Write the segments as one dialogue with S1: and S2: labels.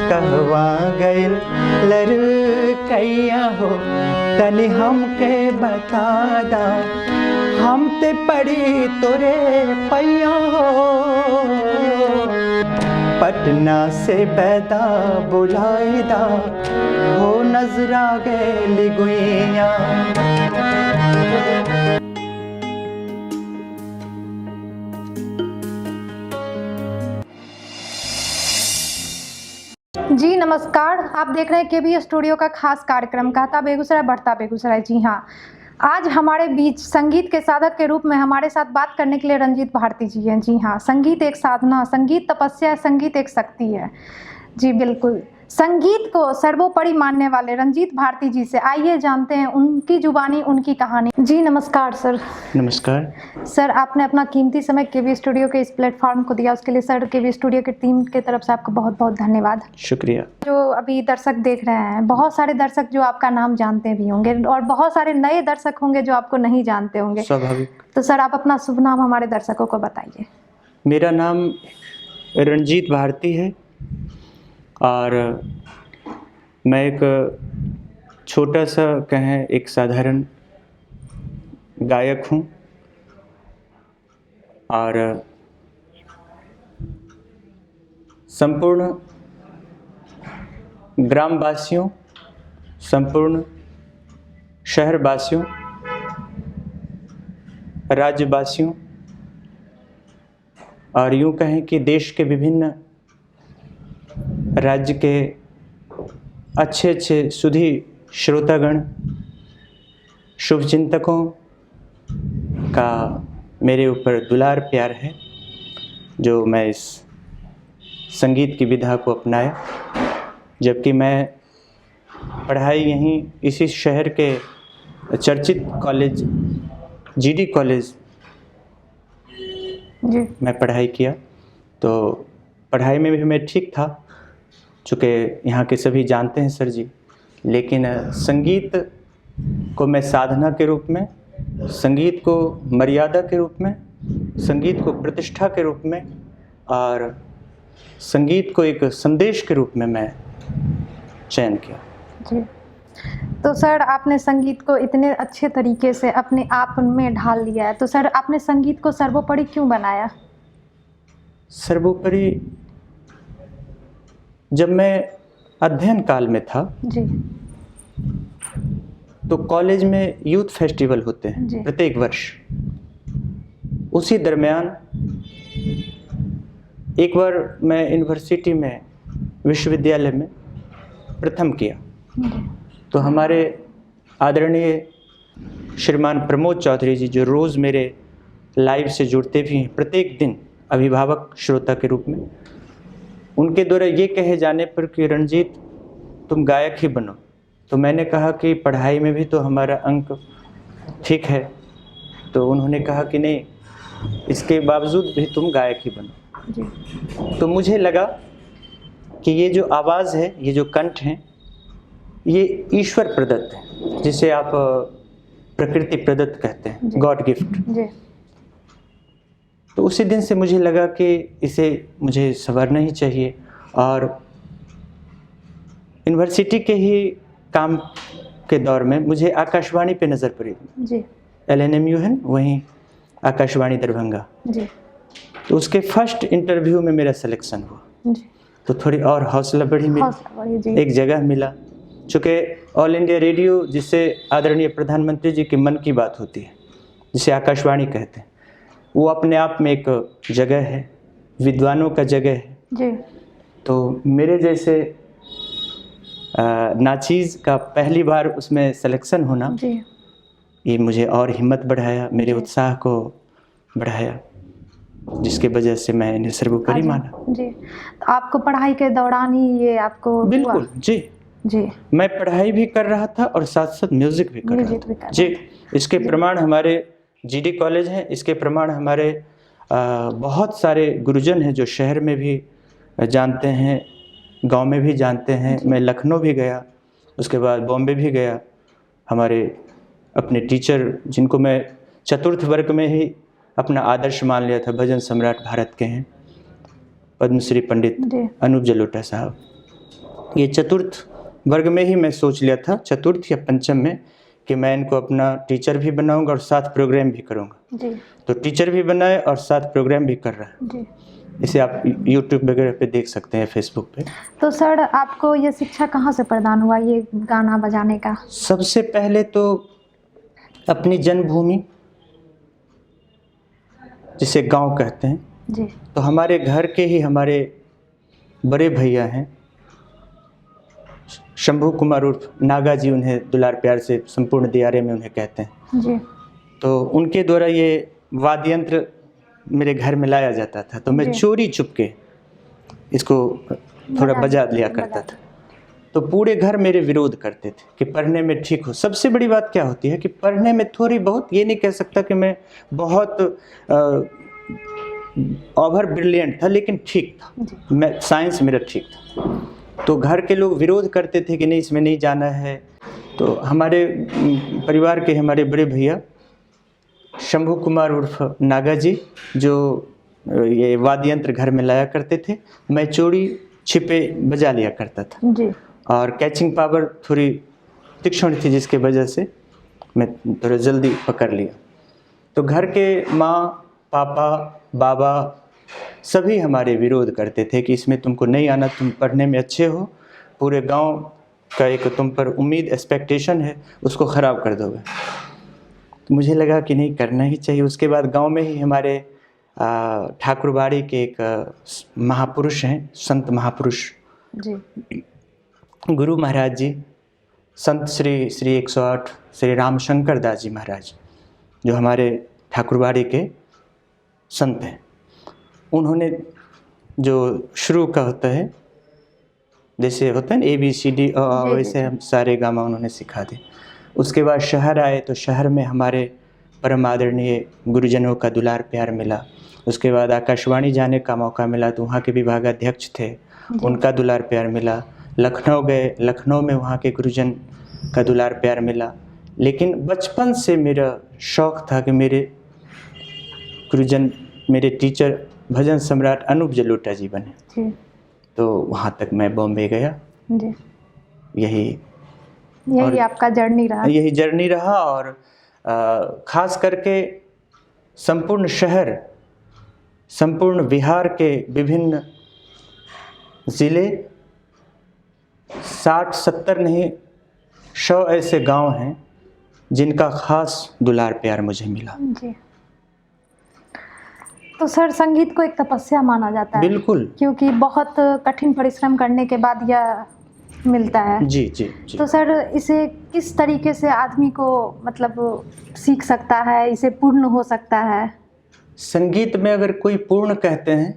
S1: कहवा गइल लड़कैया हो तनि हमके बता दा, हम ते पड़ी तोरे पैया हो। पटना से बैदा बुलाई दा हो नजरा गेली गुइया।
S2: जी नमस्कार, आप देख रहे हैं केबी स्टूडियो का खास कार्यक्रम कहता बेगूसराय बढ़ता बेगूसराय। जी हाँ, आज हमारे बीच संगीत के साधक के रूप में हमारे साथ बात करने के लिए रंजीत भारती जी हैं। जी हाँ, संगीत एक साधना, संगीत तपस्या, संगीत एक शक्ति है। जी बिल्कुल, संगीत को सर्वोपरि मानने वाले रंजीत भारती जी से आइए जानते हैं उनकी जुबानी उनकी कहानी। जी नमस्कार सर।
S1: नमस्कार
S2: सर, आपने अपना कीमती समय केबी स्टूडियो के इस प्लेटफॉर्म को दिया, उसके लिए सर केबी स्टूडियो की टीम की तरफ से आपका बहुत बहुत धन्यवाद।
S1: शुक्रिया।
S2: जो अभी दर्शक देख रहे हैं, बहुत सारे दर्शक जो आपका नाम जानते भी होंगे और बहुत सारे नए दर्शक होंगे जो आपको नहीं जानते होंगे।
S1: स्वाभाविक।
S2: तो सर आप अपना शुभ नाम हमारे दर्शकों को बताइए।
S1: मेरा नाम रंजीत भारती है और मैं एक छोटा सा कहें एक साधारण गायक हूँ और संपूर्ण ग्रामवासियों, संपूर्ण शहरवासियों, राज्यवासियों और यूँ कहें कि देश के विभिन्न राज्य के अच्छे अच्छे सुधी श्रोतागण, शुभचिंतकों का मेरे ऊपर दुलार प्यार है जो मैं इस संगीत की विधा को अपनाया। जबकि मैं पढ़ाई यहीं इसी शहर के चर्चित कॉलेज जीडी कॉलेज
S2: जी
S1: मैं पढ़ाई किया, तो पढ़ाई में भी मैं ठीक था चूँकि यहाँ के सभी जानते हैं सर जी, लेकिन संगीत को मैं साधना के रूप में, संगीत को मर्यादा के रूप में, संगीत को प्रतिष्ठा के रूप में और संगीत को एक संदेश के रूप में मैं चयन किया।
S2: जी, तो सर आपने संगीत को इतने अच्छे तरीके से अपने आप में ढाल लिया है, तो सर आपने संगीत को सर्वोपरि क्यों बनाया?
S1: सर्वोपरि जब मैं अध्ययन काल में था
S2: जी
S1: तो कॉलेज में यूथ फेस्टिवल होते
S2: जी।
S1: हैं प्रत्येक वर्ष। उसी दरमियान एक बार मैं यूनिवर्सिटी में, विश्वविद्यालय में प्रथम किया, तो हमारे आदरणीय श्रीमान प्रमोद चौधरी जी जो रोज़ मेरे लाइव से जुड़ते भी हैं प्रत्येक दिन अभिभावक श्रोता के रूप में, उनके द्वारा ये कहे जाने पर कि रंजीत तुम गायक ही बनो, तो मैंने कहा कि पढ़ाई में भी तो हमारा अंक ठीक है, तो उन्होंने कहा कि नहीं, इसके बावजूद भी तुम गायक ही बनो
S2: जी।
S1: तो मुझे लगा कि ये जो आवाज़ है, ये जो कंठ है, ये ईश्वर प्रदत्त है, जिसे आप प्रकृति प्रदत्त कहते हैं, गॉड गिफ्ट।
S2: जी
S1: तो उसी दिन से मुझे लगा कि इसे मुझे संवारना ही चाहिए और यूनिवर्सिटी के ही काम के दौर में मुझे आकाशवाणी पे नज़र पड़ी।
S2: जी
S1: LNMU है, वहीं आकाशवाणी दरभंगा।
S2: जी
S1: तो उसके फर्स्ट इंटरव्यू में मेरा सिलेक्शन हुआ,
S2: जी।
S1: तो थोड़ी और हौसला बढ़ी मेरी, एक जगह मिला। चूँकि ऑल इंडिया रेडियो, जिसे आदरणीय प्रधानमंत्री जी की मन की बात होती है, जिसे आकाशवाणी कहते हैं, वो अपने आप में एक जगह है, विद्वानों का जगह है
S2: जी।
S1: तो मेरे जैसे नाचीज़ का पहली बार उसमें सिलेक्शन होना
S2: जी।
S1: ये मुझे और हिम्मत बढ़ाया, मेरे उत्साह को बढ़ाया, जिसके वजह से मैं इन्हें सर्वोपरि माना।
S2: जी, तो आपको पढ़ाई के दौरान ही ये आपको
S1: बिल्कुल जी
S2: जी।
S1: मैं पढ़ाई भी कर रहा था और साथ साथ म्यूज़िक भी कर रहा था जी। इसके प्रमाण हमारे जीडी कॉलेज हैं, इसके प्रमाण हमारे बहुत सारे गुरुजन हैं जो शहर में भी जानते हैं, गांव में भी जानते हैं। मैं लखनऊ भी गया, उसके बाद बॉम्बे भी गया। हमारे अपने टीचर जिनको मैं चतुर्थ वर्ग में ही अपना आदर्श मान लिया था, भजन सम्राट भारत के हैं, पद्मश्री पंडित अनूप जलोटा साहब। ये चतुर्थ वर्ग में ही मैं सोच लिया था, चतुर्थ या पंचम में, कि मैं इनको अपना टीचर भी बनाऊंगा और साथ प्रोग्राम भी करूंगा।
S2: जी
S1: तो टीचर भी बनाए और साथ प्रोग्राम भी कर रहा है।
S2: जी।
S1: इसे आप यूट्यूब वगैरह पे देख सकते हैं, फेसबुक पे।
S2: तो सर आपको ये शिक्षा कहाँ से प्रदान हुआ, ये गाना बजाने का?
S1: सबसे पहले तो अपनी जन्मभूमि, जिसे गांव कहते हैं,
S2: जी
S1: तो हमारे घर के ही हमारे बड़े भैया हैं, शंभू कुमार उर्फ नागा जी, उन्हें दुलार प्यार से संपूर्ण दियारे में उन्हें कहते हैं।
S2: जी
S1: तो उनके द्वारा ये वाद्य यंत्र मेरे घर में लाया जाता था, तो मैं
S2: जी।
S1: चोरी चुपके इसको थोड़ा बजा लिया करता था। तो पूरे घर मेरे विरोध करते थे कि पढ़ने में ठीक हो। सबसे बड़ी बात क्या होती है कि पढ़ने में थोड़ी बहुत, ये नहीं कह सकता कि मैं बहुत ओवर ब्रिलियंट था, लेकिन ठीक था। मैं साइंस मेरा ठीक था। तो घर के लोग विरोध करते थे कि नहीं, इसमें नहीं जाना है। तो हमारे परिवार के हमारे बड़े भैया शंभू कुमार उर्फ नागा जी, जो ये वाद्य यंत्र घर में लाया करते थे, मैं चोरी छिपे बजा लिया करता था।
S2: जी
S1: और कैचिंग पावर थोड़ी तीक्ष्ण थी, जिसके वजह से मैं थोड़ा जल्दी पकड़ लिया। तो घर के माँ, पापा, बाबा सभी हमारे विरोध करते थे कि इसमें तुमको नहीं आना, तुम पढ़ने में अच्छे हो, पूरे गांव का एक तुम पर उम्मीद, एक्सपेक्टेशन है, उसको ख़राब कर दोगे। तो मुझे लगा कि नहीं, करना ही चाहिए। उसके बाद गांव में ही हमारे ठाकुरबाड़ी के एक महापुरुष हैं, संत महापुरुष
S2: जी
S1: गुरु महाराज जी, संत श्री श्री 108 श्री रामशंकर दास जी महाराज, जो हमारे ठाकुरबाड़ी के संत हैं, उन्होंने जो शुरू का होता है, जैसे होता है ना ABCD, वैसे हम सारे गामा उन्होंने सिखा दिए। उसके बाद शहर आए, तो शहर में हमारे परम आदरणीय गुरुजनों का दुलार प्यार मिला। उसके बाद आकाशवाणी जाने का मौका मिला, तो वहाँ के विभागाध्यक्ष थे, उनका दुलार प्यार मिला। लखनऊ गए, लखनऊ में वहाँ के गुरुजन का दुलार प्यार मिला। लेकिन बचपन से मेरा शौक़ था कि मेरे गुरुजन, मेरे टीचर भजन सम्राट अनूप जलोटा जी बने।
S2: जी
S1: तो वहाँ तक मैं बॉम्बे गया।
S2: जी।
S1: यही
S2: आपका जर्नी रहा?
S1: यही जर्नी रहा। और ख़ास करके संपूर्ण शहर, संपूर्ण बिहार के विभिन्न ज़िले, 60-70 नहीं 100 ऐसे गांव हैं जिनका ख़ास दुलार प्यार मुझे मिला।
S2: जी। तो सर संगीत को एक तपस्या माना जाता है।
S1: बिल्कुल।
S2: क्योंकि बहुत कठिन परिश्रम करने के बाद यह मिलता है।
S1: जी जी जी।
S2: तो सर इसे किस तरीके से आदमी को मतलब सीख सकता है, इसे पूर्ण हो सकता है?
S1: संगीत में अगर कोई पूर्ण कहते हैं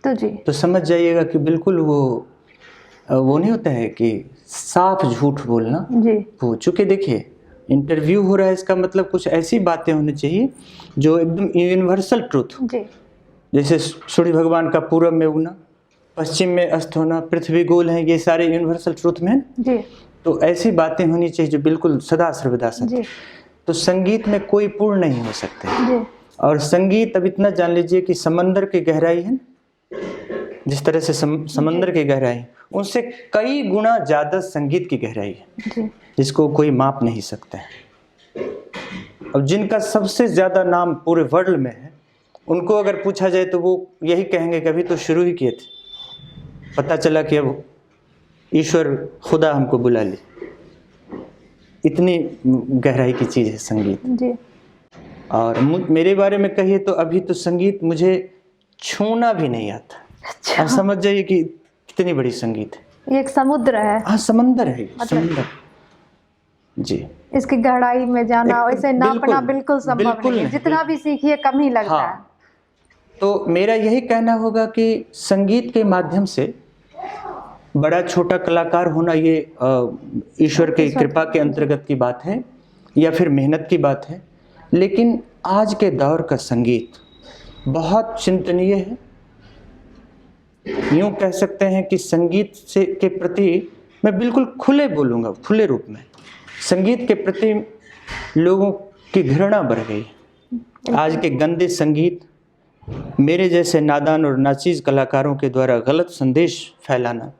S2: तो जी,
S1: तो समझ जाइएगा कि बिल्कुल वो नहीं होता है कि साफ झूठ बोलना।
S2: जी
S1: वो चूँकि देखिए इंटरव्यू हो रहा है, इसका मतलब कुछ ऐसी बातें होनी चाहिए जो एकदम यूनिवर्सल ट्रूथ,
S2: जी।
S1: जैसे सूर्य भगवान का पूरब में उगना, पश्चिम में अस्त होना, पृथ्वी गोल है, ये सारे यूनिवर्सल ट्रूथ में है
S2: जी।
S1: तो ऐसी बातें होनी चाहिए जो बिल्कुल सदा सर्वदा सत्य।
S2: जी
S1: तो संगीत में कोई पूर्ण नहीं हो सकते।
S2: जी।
S1: और संगीत, अब इतना जान लीजिए कि समंदर की गहराई है, जिस तरह से समंदर की गहराई, उनसे कई गुना ज़्यादा संगीत की गहराई है,
S2: जी
S1: जिसको कोई माप नहीं सकता है। अब जिनका सबसे ज़्यादा नाम पूरे वर्ल्ड में है, उनको अगर पूछा जाए तो वो यही कहेंगे कि अभी तो शुरू ही किए थे, पता चला कि अब ईश्वर खुदा हमको बुला ले। इतनी गहराई की चीज़ है संगीत।
S2: जी।
S1: और मेरे बारे में कहिए तो अभी तो संगीत मुझे छूना भी नहीं आता।
S2: अच्छा।
S1: आप समझ जाइए कि कितनी बड़ी संगीत है।
S2: ये एक समुद्र है।
S1: हाँ, समंदर है, समंदर। जी।
S2: इसकी गहराई में जाना, वैसे नापना बिल्कुल संभव
S1: बिल्कुल
S2: नहीं है।
S1: नहीं।
S2: जितना भी सीखिए कम ही लगता है।
S1: हाँ, तो मेरा यही कहना होगा कि संगीत के माध्यम से बड़ा छोटा कलाकार होना ये ईश्वर की कृपा के अंतर्गत की बात है या फिर मेहनत की बात है। लेकिन आज के दौर का संगीत बहुत चिंतनीय है। यूँ कह सकते हैं कि संगीत से के प्रति मैं बिल्कुल खुले बोलूँगा, खुले रूप में संगीत के प्रति लोगों की घृणा बढ़ गई। आज के गंदे संगीत, मेरे जैसे नादान और नाचीज़ कलाकारों के द्वारा गलत संदेश फैलाना,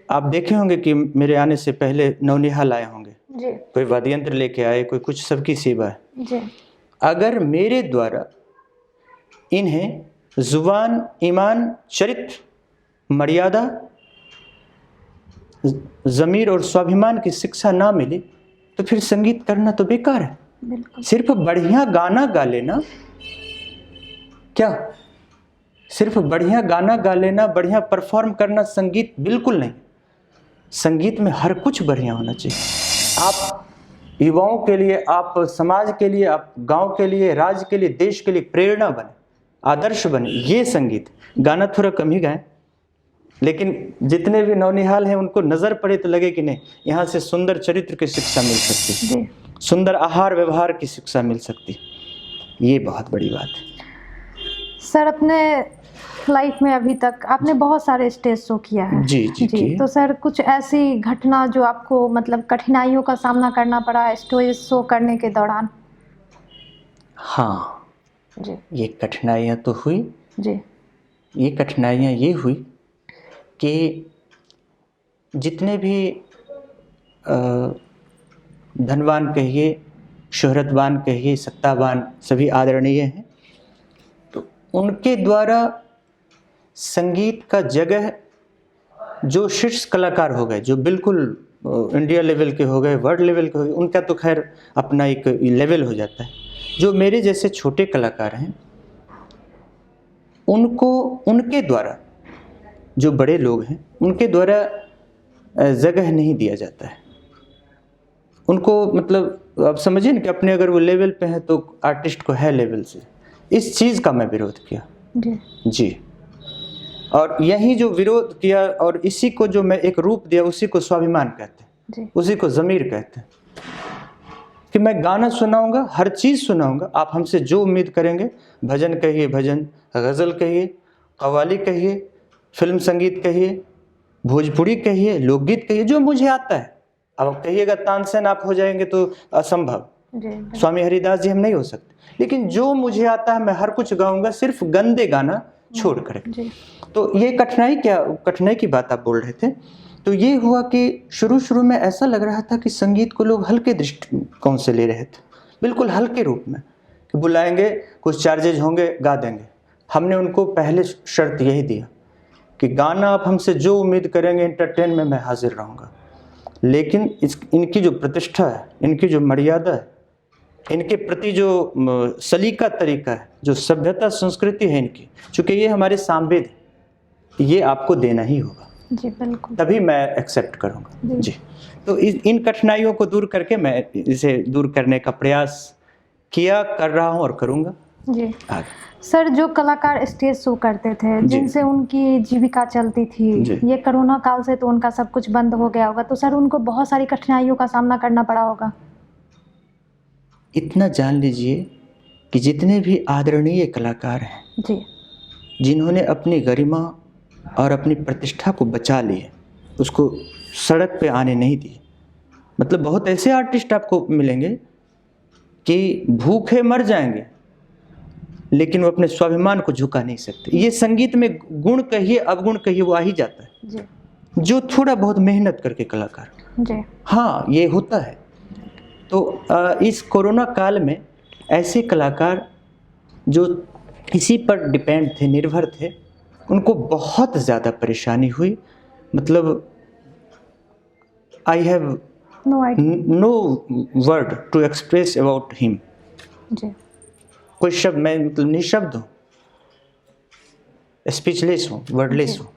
S1: आप देखे होंगे कि मेरे आने से पहले नौनिहाल आए होंगे,
S2: जी
S1: कोई वाद्य यंत्र लेके आए, कोई कुछ, सबकी सेवा है।
S2: जी
S1: अगर मेरे द्वारा इन्हें जुबान, ईमान, चरित्र, मर्यादा, ज़मीर और स्वाभिमान की शिक्षा ना मिली तो फिर संगीत करना तो बेकार है।
S2: बिल्कुल
S1: सिर्फ बढ़िया गाना गा लेना, क्या सिर्फ बढ़िया गाना गा लेना, बढ़िया परफॉर्म करना संगीत बिल्कुल नहीं। संगीत में हर कुछ बढ़िया होना चाहिए। आप युवाओं के लिए, आप समाज के लिए, आप गांव के लिए, राज्य के लिए, देश के लिए प्रेरणा बने, आदर्श बने। ये संगीत, गाना थोड़ा कम ही गाएं, लेकिन जितने भी नौनिहाल हैं उनको नज़र पड़े तो लगे कि नहीं, यहाँ से सुंदर चरित्र की शिक्षा मिल सकती,
S2: जी
S1: सुंदर आहार व्यवहार की शिक्षा मिल सकती। ये बहुत बड़ी बात है।
S2: सर, अपने लाइफ में अभी तक आपने बहुत सारे स्टेज शो किया है।
S1: जी किए।
S2: तो सर, कुछ ऐसी घटना जो आपको मतलब कठिनाइयों का सामना करना पड़ा स्टेज शो करने के दौरान?
S1: हाँ
S2: जी
S1: ये कठिनाइयाँ तो हुई।
S2: जी
S1: ये कठिनाइयाँ ये हुई कि जितने भी धनवान कहिए, शोहरतवान कहिए, सत्तावान, सभी आदरणीय हैं, तो उनके द्वारा संगीत का जगह जो शीर्ष कलाकार हो गए, जो बिल्कुल इंडिया लेवल के हो गए, वर्ल्ड लेवल के हो गए, उनका तो खैर अपना एक लेवल हो जाता है। जो मेरे जैसे छोटे कलाकार हैं उनको, उनके द्वारा, जो बड़े लोग हैं उनके द्वारा जगह नहीं दिया जाता है उनको। मतलब आप समझिए ना कि अपने अगर वो लेवल पे हैं तो आर्टिस्ट को है लेवल से। इस चीज़ का मैं विरोध किया जी। और यही जो विरोध किया और इसी को जो मैं एक रूप दिया, उसी को स्वाभिमान कहते हैं, उसी को ज़मीर कहते हैं कि मैं गाना सुनाऊंगा, हर चीज़ सुनाऊंगा। आप हमसे जो उम्मीद करेंगे, भजन कहिए भजन, गज़ल कहिए, कव्वाली कहिए, फिल्म संगीत कहिए, भोजपुरी कहिए, लोकगीत कहिए, जो मुझे आता है। अब कहिएगा तानसेन आप हो जाएंगे तो असंभव, स्वामी हरिदास जी हम नहीं हो सकते, लेकिन जो मुझे आता है मैं हर कुछ गाऊंगा, सिर्फ गंदे गाना छोड़ कर। तो ये कठिनाई, क्या कठिनाई की बात आप बोल रहे थे, तो ये हुआ कि शुरू में ऐसा लग रहा था कि संगीत को लोग हल्के दृष्टिकोण से ले रहे थे, बिल्कुल हल्के रूप में, कि बुलाएंगे, कुछ चार्जेज होंगे, गा देंगे। हमने उनको पहले शर्त यही दिया कि गाना आप हमसे जो उम्मीद करेंगे, एंटरटेन में मैं हाजिर रहूँगा, लेकिन इनकी जो प्रतिष्ठा है, इनकी जो मर्यादा है, इनके प्रति जो सलीका तरीका है, जो सभ्यता संस्कृति है इनकी, चूँकि ये हमारे सामवेद है, ये आपको देना ही होगा
S2: जी, बिल्कुल, तभी
S1: मैं एक्सेप्ट करूँगा जी। तो इन कठिनाइयों को दूर करके मैं इसे दूर करने का प्रयास किया, कर रहा हूँ और करूँगा
S2: जी। सर, जो कलाकार स्टेज शो करते थे, जिनसे उनकी जीविका चलती थी, ये कोरोना काल से तो उनका सब कुछ बंद हो गया होगा, तो सर उनको बहुत सारी कठिनाइयों का सामना करना पड़ा होगा।
S1: इतना जान लीजिए कि जितने भी आदरणीय कलाकार हैं
S2: जी,
S1: जिन्होंने अपनी गरिमा और अपनी प्रतिष्ठा को बचा लिए, उसको सड़क पे आने नहीं दी, मतलब बहुत ऐसे आर्टिस्ट आपको मिलेंगे कि भूखे मर जाएंगे लेकिन वो अपने स्वाभिमान को झुका नहीं सकते। ये संगीत में गुण कहिए, अवगुण कहिए, वो आ ही जाता है
S2: जी।
S1: जो थोड़ा बहुत मेहनत करके कलाकार
S2: जी।
S1: हाँ, ये होता है। तो इस कोरोना काल में ऐसे कलाकार जो इसी पर डिपेंड थे, निर्भर थे, उनको बहुत ज़्यादा परेशानी हुई। मतलब I have no word to express about him. कोई शब्द, मैं मतलब निशब्द हूँ, स्पीचलेस हूँ, वर्डलेस हूँ।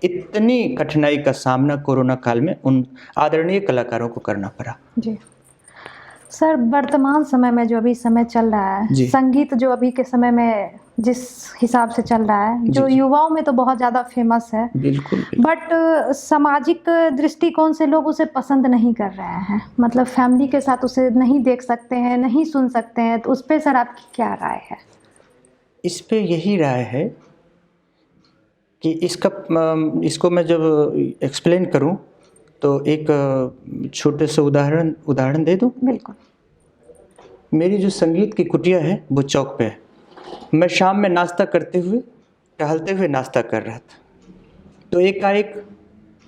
S1: इतनी कठिनाई का सामना कोरोना काल में उन आदरणीय कलाकारों को करना पड़ा
S2: जी। सर, वर्तमान समय में जो अभी समय चल रहा है, संगीत जो अभी के समय में जिस हिसाब से चल रहा है, जो युवाओं में तो बहुत ज़्यादा फेमस है,
S1: बिल्कुल,
S2: बट सामाजिक दृष्टिकोण से लोग उसे पसंद नहीं कर रहे हैं। मतलब फैमिली के साथ उसे नहीं देख सकते हैं, नहीं सुन सकते हैं, तो उस पर सर आपकी क्या राय है?
S1: इस पे यही राय है कि इसको मैं जब एक्सप्लेन करूं तो एक छोटे से उदाहरण दे दूं।
S2: बिल्कुल।
S1: मेरी जो संगीत की कुटिया है वो चौक पे है। मैं शाम में नाश्ता करते हुए, टहलते हुए नाश्ता कर रहा था, तो एकाएक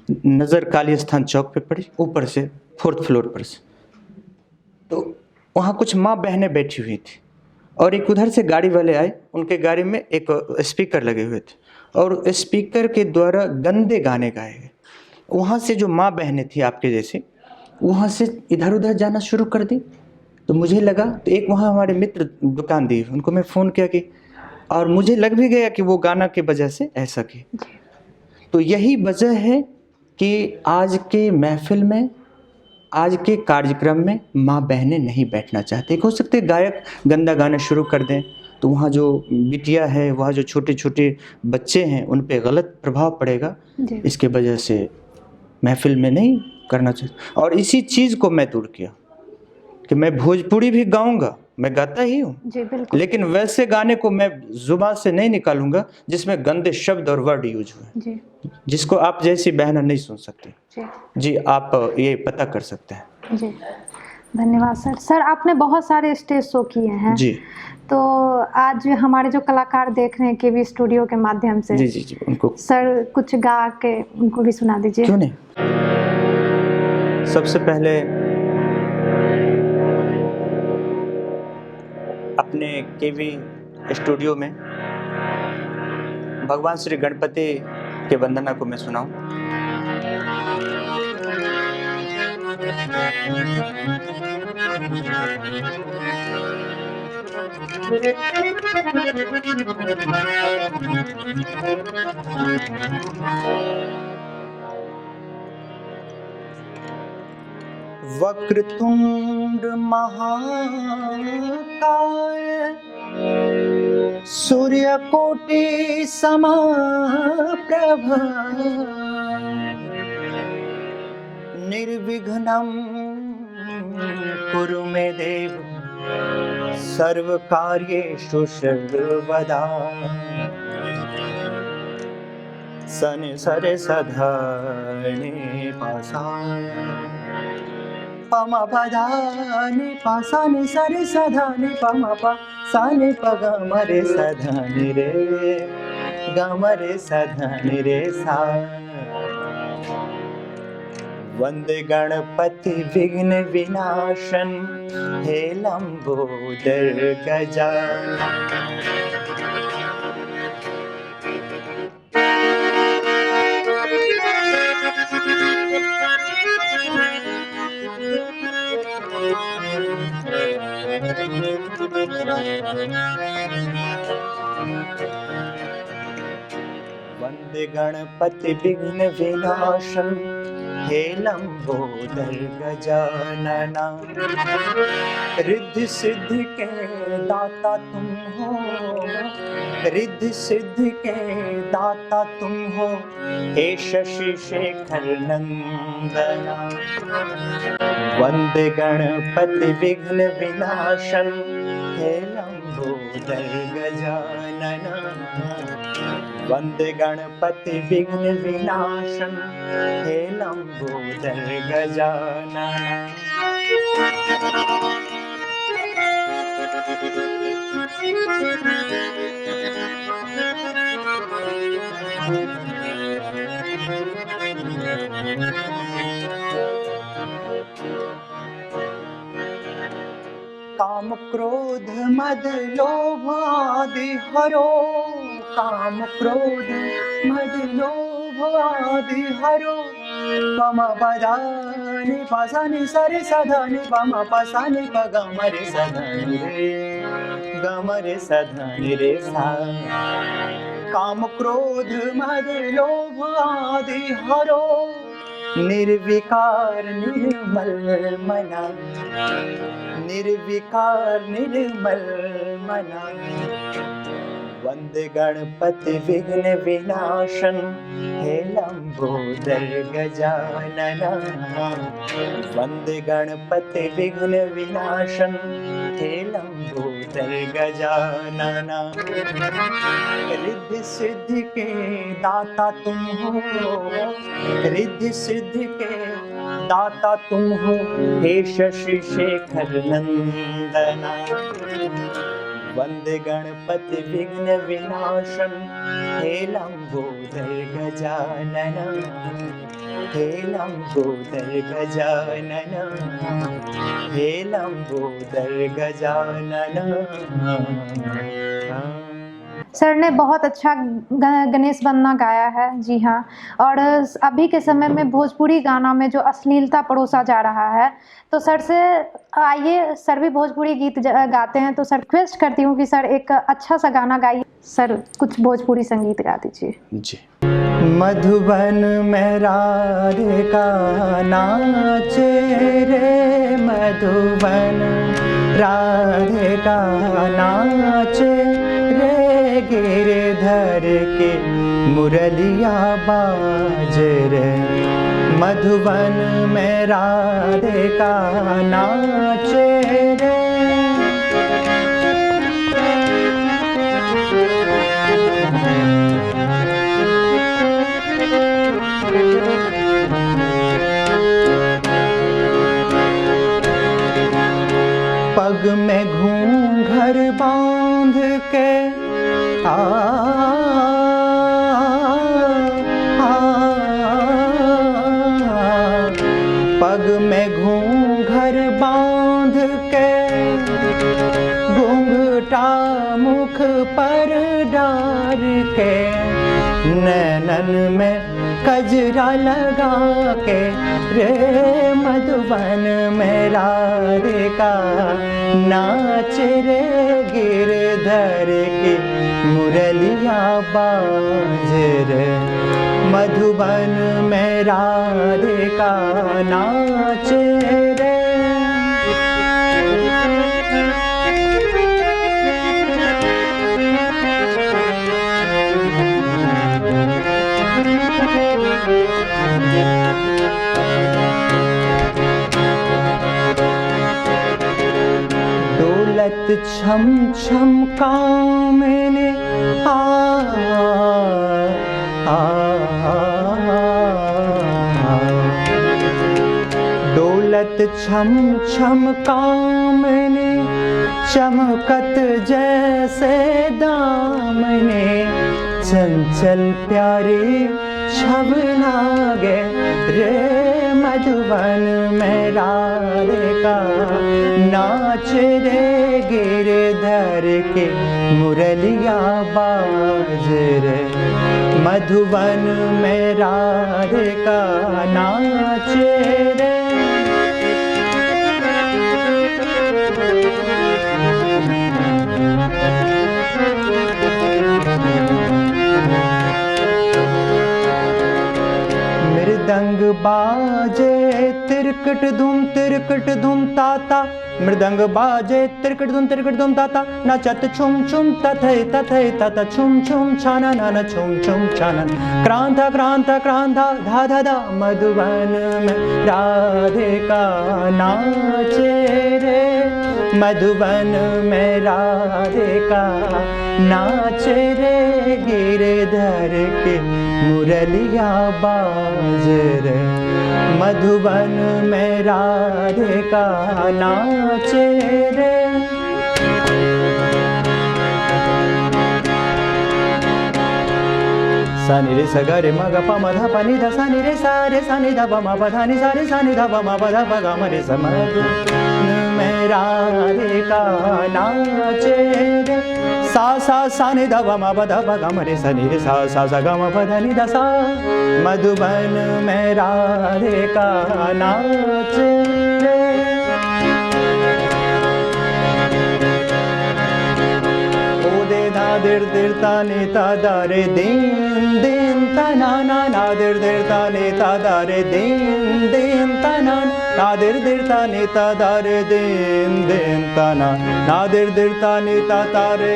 S1: नज़र काली स्थान चौक पे पड़ी, ऊपर से 4th फ्लोर पर से। तो वहाँ कुछ माँ बहनें बैठी हुई थी और एक उधर से गाड़ी वाले आए, उनके गाड़ी में एक स्पीकर लगे हुए थे और स्पीकर के द्वारा गंदे गाने गाए गए। वहाँ से जो माँ बहनें थी आपके जैसी, वहाँ से इधर उधर जाना शुरू कर दी। तो मुझे लगा, तो एक वहाँ हमारे मित्र दुकान दी, उनको मैं फ़ोन किया कि, और मुझे लग भी गया कि वो गाना की वजह से ऐसा की। तो यही वजह है कि आज के महफिल में, आज के कार्यक्रम में माँ बहनें नहीं बैठना चाहते। हो सकते हैं गायक गंदा गाना शुरू कर दें, तो वहाँ जो बिटिया है, वहाँ जो छोटे छोटे बच्चे हैं, उन पे गलत प्रभाव पड़ेगा। इसके वजह से महफिल में नहीं करना चाहिए। और इसी चीज़ को मैं दूर किया कि मैं भोजपुरी भी गाऊंगा, मैं गाता ही हूँ, लेकिन वैसे गाने को मैं जुबान से नहीं निकालूंगा जिसमें गंदे शब्द और वर्ड यूज हुए, जिसको आप जैसी बहना नहीं सुन सकते। जी, आप ये पता कर सकते हैं।
S2: जी, धन्यवाद सर। सर, आपने बहुत सारे स्टेज शो किए हैं
S1: जी,
S2: तो आज हमारे जो कलाकार देख रहे हैं केवी स्टूडियो के माध्यम से,
S1: जी, उनको
S2: सर कुछ गा के उनको भी सुना दीजिए।
S1: क्यों नहीं। सबसे पहले अपने केवी स्टूडियो में भगवान श्री गणपति के वंदना को मैं सुनाऊं। वक्रतुंड महाकाय सूर्यकोटि समप्रभ निर्विघ्नं कुरु मे देव सर्वकार्येषु सर्वदा। सनि सरे सधा नि पासा पम पदा नि पासा नि सरे सधा नि पम पा सा नि प ग म रे सधा नि रे ग म रे सधा नि रे सा। वंदे गणपति विघ्न विनाशन हे लंबोदर गजानन। वंदे गणपति विघ्न विनाशन हे लंबोदर गजानना। रिद्धि सिद्धि के दाता तुम हो, रिद्धि सिद्धि के दाता तुम हो, हे शशि शेखर नंदना। वंदे गणपति विघ्न विनाशन हे लंबोदर गजानना। वंदे गणपति विघ्न विनाशन हे लंबोदर गजानना। काम क्रोध मद लोभ आदि हरो, काम क्रोध मद लोभ आदि हरो। पम पदा नि पासा नि सरे सधा नि पम पसा नि प ग म रे सधा नि रे ग म रे सधा नि रे सा। काम क्रोध मद लोभ आदि हरो, निर्विकार निर्मल मना, निर्विकार निर्मल मना। वंदे गणपति विघ्न विनाशन हे लंबोदर गजानना। वंदे गणपति विघ्न विनाशन हे लंबोदर गजानना। रिद्धि सिद्धि के दाता तुम हो, रिद्धि सिद्धि के दाता तुम हो, हे शशि शेखर नंदना। वंदे गणपति विघ्न विनाशम, हे लंबोदर गजानन, हे लंबोदर गजानन, हे लंबोदर गजानन।
S2: सर ने बहुत अच्छा गणेश वंदना गाया है, जी हाँ। और अभी के समय में भोजपुरी गाना में जो अश्लीलता परोसा जा रहा है, तो सर से आइए, सर भी भोजपुरी गीत गाते हैं, तो सर रिक्वेस्ट करती हूँ कि सर एक अच्छा सा गाना गाइए। सर कुछ भोजपुरी संगीत गा दीजिए
S1: जी। मधुबन में राधिका नाचे रे, मधुबन राधिका नाचे रे, गिरधर के मुरलिया बाज रे। मधुबन में राधिका नाचे रे, पग में घूंघर बांध के पग में घूंघर बांध के, घूंघटा मुख पर डार के, नैनन में कजरा लगा के रे, मधुबन में राधिका नाच रे, गिरधर के मुरलिया बाज रे। मधुबन में राधिका नाच रे। डोलत छम छम कामने डोलत छम छम कामने, चमकत जैसे दामने, चंचल प्यारे छब लागे रे, मधुबन में राधिका नाच रे, गिरधर के मुरलिया बाज रे। मधुबन में राधिका नाच रे। मृदंग बाजे तिरकट धुम ताता, मृदंग बाजे तिरकट धुम ताता, नचत छुम छुम तथै तथै तत छुम छुम छाना नाना छुम छुम छाना, क्रांता क्रांता क्रांता धा धा धा, मधुबन में राधिका नाचे रे, मधुबन में राधिका नाचे रे, गिरधर के मुरलिया बाज रे। मधुबन में राधिका नाचे रे। सानी रे सा गा रे म ग प म ध प नि ध सा नि रे सा नि ध प म प ध नि सा नि ध प म प ध प ग म रे सा म में राधिका नाचे रे, सा नि ध प म प ध प ग म रे सा नि रे सा ग म प ध नि ध सा। मधुबन में राधिका नाचे रे। दिर दिर ताने तादा रे दिन दिन तना ना ना दिर दिर ताने तादा रे दिन दिन तना ना दिर दिर ताने तादा रे दिन दिन तना ना दिर दिर ताने ताता रे।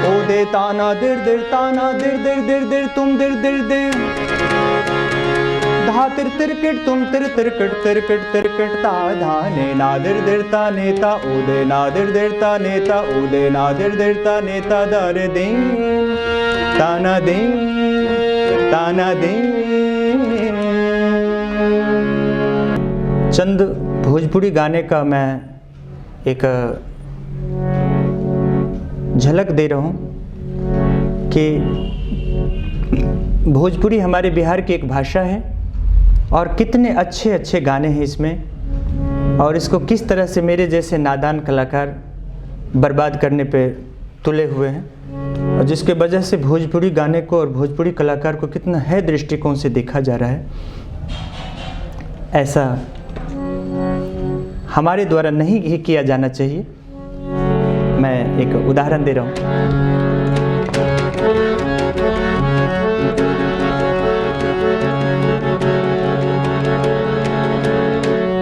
S1: ओ दे ताना दिर दिर ताना दिर दिर दिर दिर तुम दिर दिर दिर धा तिर तिरकिट तुम तिर तिरकिट तिरकिट तिरकिट ता धाने नादिर दिरता नेता उदे नादिर दिरता नेता उदे नादिर दिरता नेता दर दिन ताना दिन ताना दिन। चंद भोजपुरी गाने का मैं एक झलक दे रहा हूँ कि भोजपुरी हमारे बिहार की एक भाषा है और कितने अच्छे अच्छे गाने हैं इसमें, और इसको किस तरह से मेरे जैसे नादान कलाकार बर्बाद करने पे तुले हुए हैं, और जिसके वजह से भोजपुरी गाने को और भोजपुरी कलाकार को कितना है दृष्टिकोण से देखा जा रहा है। ऐसा हमारे द्वारा नहीं ही किया जाना चाहिए। मैं एक उदाहरण दे रहा हूँ।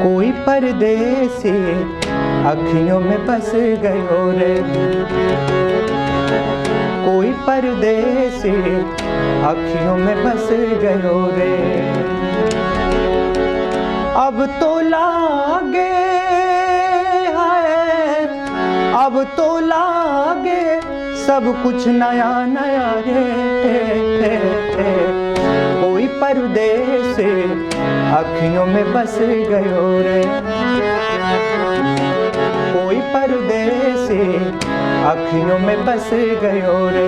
S1: कोई परदेसी अखियों में बस गयो रे, कोई परदेसी अखियों में बस गयो रे, अब तो लागे है, अब तो लागे सब कुछ नया नया रे, कोई परदेसी अखियों में बस गयो रे, कोई परदेसी अखियों में बस गयो रे,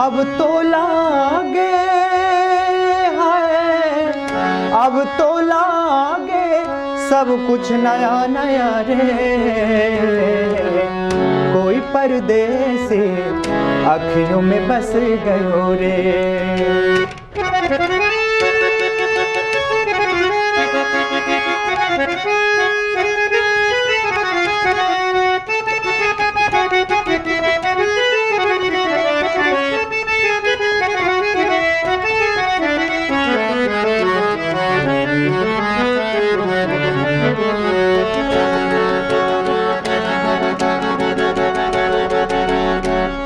S1: अब तो लागे है, अब तो लागे सब कुछ नया नया रे, कोई परदेसी अखियों में बस गयो रे।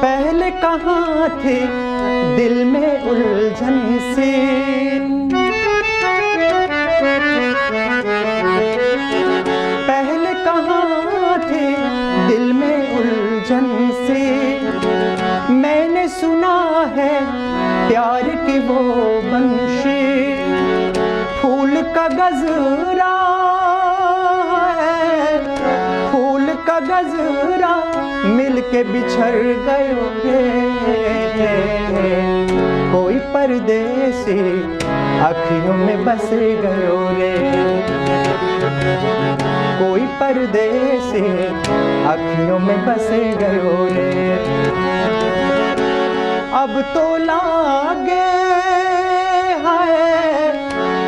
S1: पहले कहाँ थे दिल में उलझन सी, पहले कहाँ थे दिल में उलझन सी, मैंने सुना है प्यार की वो बंशी, फूल का गजरा है, फूल का गजरा मिलके बिछड़ गयो रे, कोई परदेसी अखियों में बस गयो रे, कोई परदेसी अखियों में बस गयो रे, अब तो लागे है,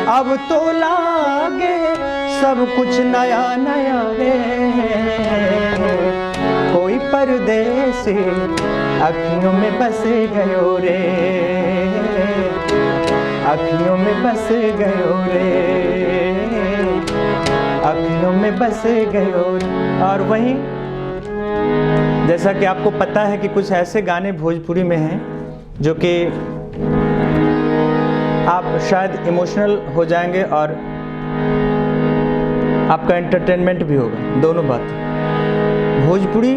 S1: अब तो लागे सब कुछ नया नया रे, कोई परदेसी अखियों में बस गयो रे, अखियों में बस गयो रे, अखियों में बस गयो रे। और वहीं जैसा कि आपको पता है कि कुछ ऐसे गाने भोजपुरी में हैं जो कि आप शायद इमोशनल हो जाएंगे और आपका एंटरटेनमेंट भी होगा, दोनों बात। भोजपुरी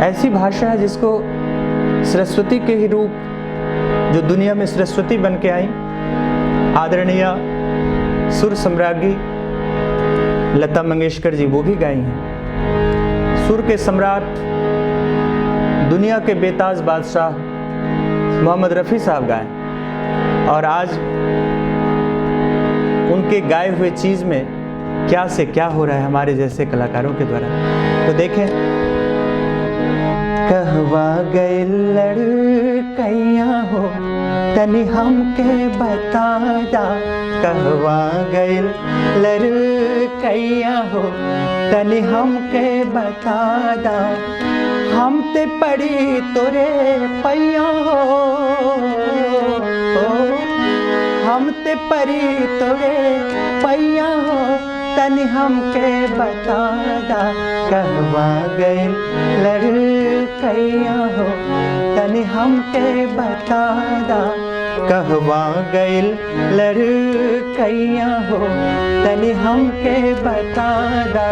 S1: ऐसी भाषा है जिसको सरस्वती के ही रूप, जो दुनिया में सरस्वती बन के आई, आदरणीय सुर सम्राज्ञी लता मंगेशकर जी, वो भी गाई हैं। सुर के सम्राट, दुनिया के बेताज बादशाह मोहम्मद रफ़ी साहब गाए, और आज उनके गाए हुए चीज़ में क्या से क्या हो रहा है हमारे जैसे कलाकारों के द्वारा। तो देखें, कहवा गए लड़कैया हो तनि हमके बता दा, कहवा गए लड़कैया हो तनि हमके बता दा, हम ते पड़ी तोरे पैया हो, हम ते पड़ी तोरे पैया हो तनि हमके बता दा, कहवा गए लड़कैया हो तनि हमके बता दा, कहवा गए लड़कैया हो तनि हमके बता दा।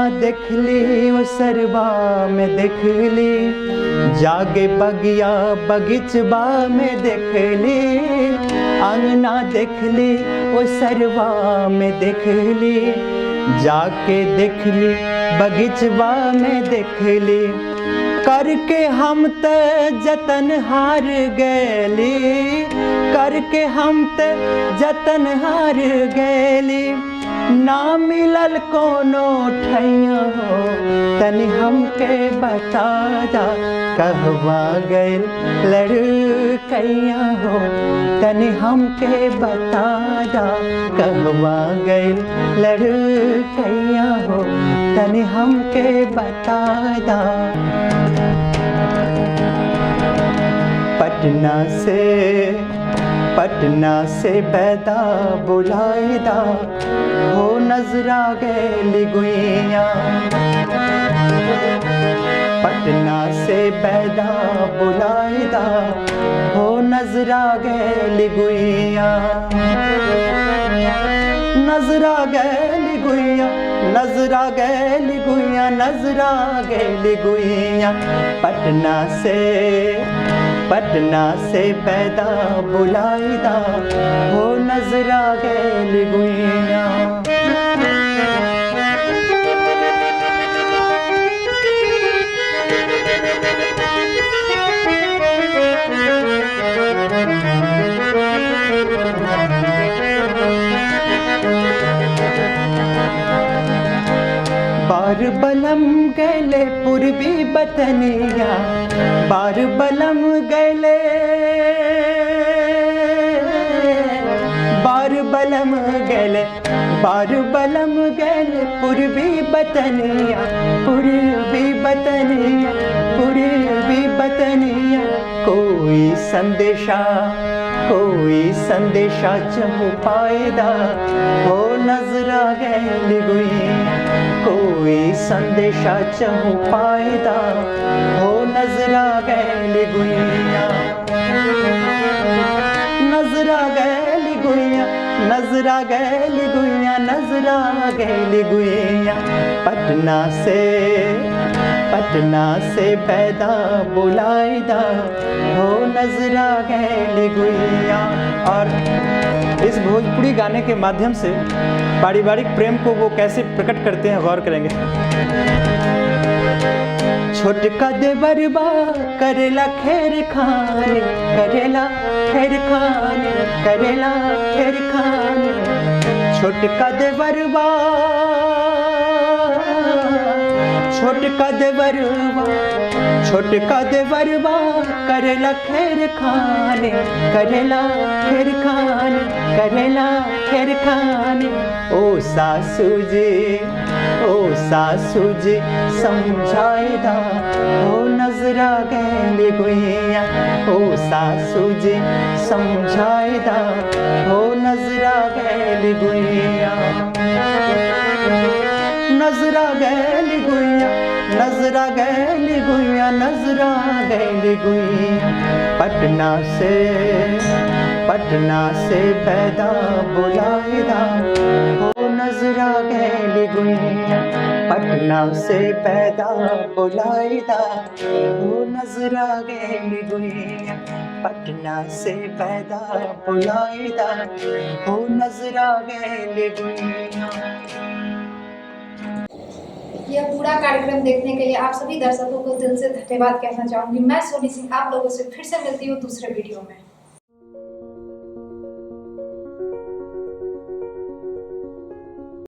S1: देखली ओ सरबा में देखली, जागे बगिया बगीचबा में देखली, अंगना देखली ओ सरबा में देखली, जाके देखली बगीचबा में देखली, करके हम त जतन हार गैली, करके हम त जतन हार गैली, ना मिलल कोनो ठैया हो तनि हमके बता दा, कहवा गइल लड़कैया हो तनि हमके बता दा, कहवा गइल लड़कैया हो तनि हमके बता दा। पटना से बैदा बुलाइदा, हो नजरा गैली गुइया, पटना से बैदा बुलाइदा, हो नजरा गैली गुइया, नजरा गैली गुइया, नजरा गैली गुइया, नजरा गैली गुइया, पटना से पैदा बुलाइदा, हो नजरा गैली गुइया। बार बलम गैले पूर्वी बतनिया, बार बलम गैले, बार बलम गैले, बार बलम गैले पूर्वी बतनिया, पूर्वी बतनिया, पूर्वी बतनिया, कोई संदेशा चहु पायदा, हो नजरा गैली गुइया, कोई संदेशा चहु पायदा, हो नजरा गैली गुइया, नजरा गैली गुइया, नजरा गैली गुइया, नजरा गैली गुइया, पटना से पैदा बुलाइदा, हो नजरा गैली गुइया। और इस भोजपुरी गाने के माध्यम से पारिवारिक प्रेम को वो कैसे प्रकट करते हैं, गौर करेंगे। छोटका देवरबा करेला खैर खाने, करेला खैर खाने, करेला खैर खाने, छोटका देवरबा, छोटका देवरबा, छोटका देवरबा करेला खैर खाने, करेला खैर खाने, करेला खैर खाने, ओ सासू जी समझाइदा, हो नजरा गैली गुइया, ओ सासू जी समझाइदा, हो नजरा गैली गुइया, नजरा गैली गुइया, नजरा गैली गुइया, नजरा गैली गुइया, पटना से पैदा बुलाइदा, हो नजरा गैली गुइया, पटना से पैदा बुलाइदा, हो नजरा गैली गुइया, पटना से पैदा बुलाइदा, हो नजरा गैली गुइया।
S2: यह पूरा कार्यक्रम देखने के लिए आप सभी दर्शकों को दिल से धन्यवाद कहना चाहूँगी। मैं सोनी सिंह आप लोगों से फिर से मिलती हूँ दूसरे वीडियो में।